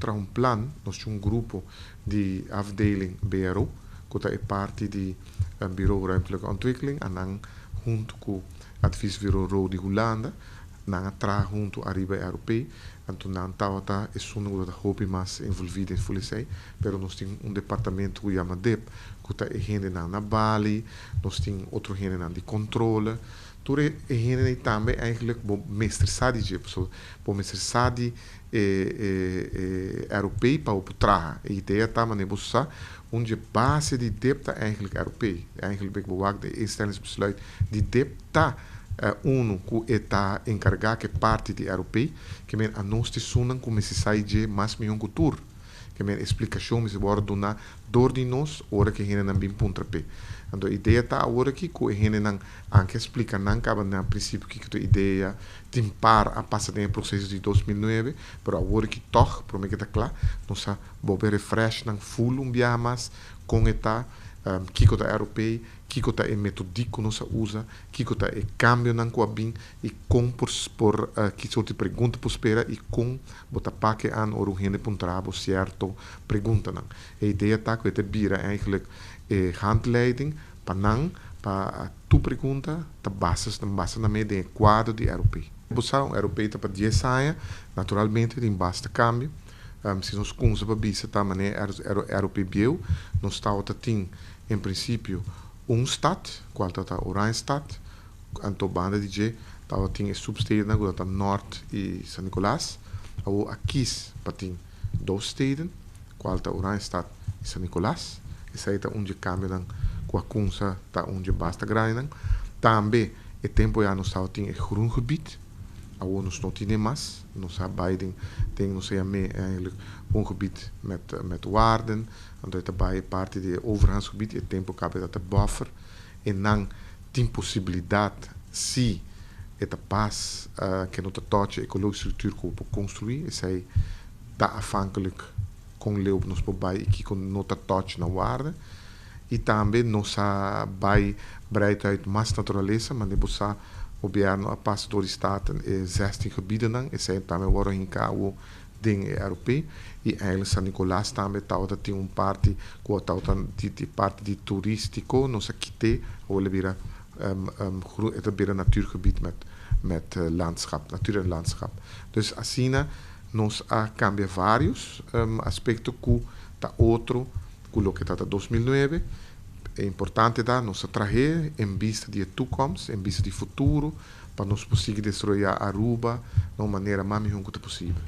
tra un plan, nós temos grupo de afdeling BRO, que é parte do Bureau Ruimtelijke Ontwikkeling, en dan junto com o adviesbureau de Holanda, na tra junto arriba europeu, então não tá é só no da hobby mais envolvido em Fulisei, pero nós temos departamento que chama DEP, que tá gente na Bali, nós temos outro gente na de controle, tudo é gente também eigenlijk bom mestre sadi je, bom mestre sadi europeu para o traga, a ideia tá mas nebossa onde base de DEP tá eigenlijk europeu, eigenlijk bewaak de instellingsbesluit die DEP tá uno que está encarregado que parte de europeu que men a nós te sunam como se sai de mais milhão cultura que men explicação se bora dona dor de nós ora que gente não bem ponta pé então a ideia tá agora que a gente não anche explica não acaba no princípio que a ideia timpar a passar no processo de 2009 pero agora que toch para mim que tá claro nós vamos refresh não full mais com eta kiko ta europeu, kiko ta metodico nós usa, kiko ta cambio nan qua bin e com por que soort pergunta por espera e com bota pakke aan orugene puntrabo certo pergunta nan. A ideia tá que te bira eigenlijk handleiding para tu pergunta ta bases na meio de quadro de europeu. Bosa europeu ta para 10 anos, naturalmente tem basta cambio. Se nós começamos a bisa tá maneira europeu, nós tá tem em princípio stad, qual tá Oranje stad, anto banda DJ, tá tem substeden na tá Noord e São Nicolás, ou aqui para tem 2 steden, qual tá Oranje stad e São Nicolás, essa aí tá onde cambia dan com a kunsa tá onde basta grana. Também é tempo já nós tá tem groengebied. Ons nog niet más, nos beiden tem nos eigenlijk een gebied met waarden, en dat daarbij parte de overgangsgebied, het tempo cabe dat de buffer, en dan tem possibilidade se het pas que não toche ecologische structuur kopen construir, is hij daar afhankelijk kon leeuwen nos bij que kon não toche na waarde, e também nos bij breed uit mais natureza, maar nebosa o governo a passo door de staten 16 gebieden dan, zijn também worden in KO dingen europeu e eigenlijk São Nicolás também dat tem parte die parte die toeristico nos aqui ou lebira het bira natuurgebied met landschap, natuur en landschap. Dus assim nos cambia vários aspectos que tá outro que que tá 2009. É importante dar nossa trajetória em vista de toekomst, em vista de futuro, para nós conseguir destruir Aruba de uma maneira mais possível.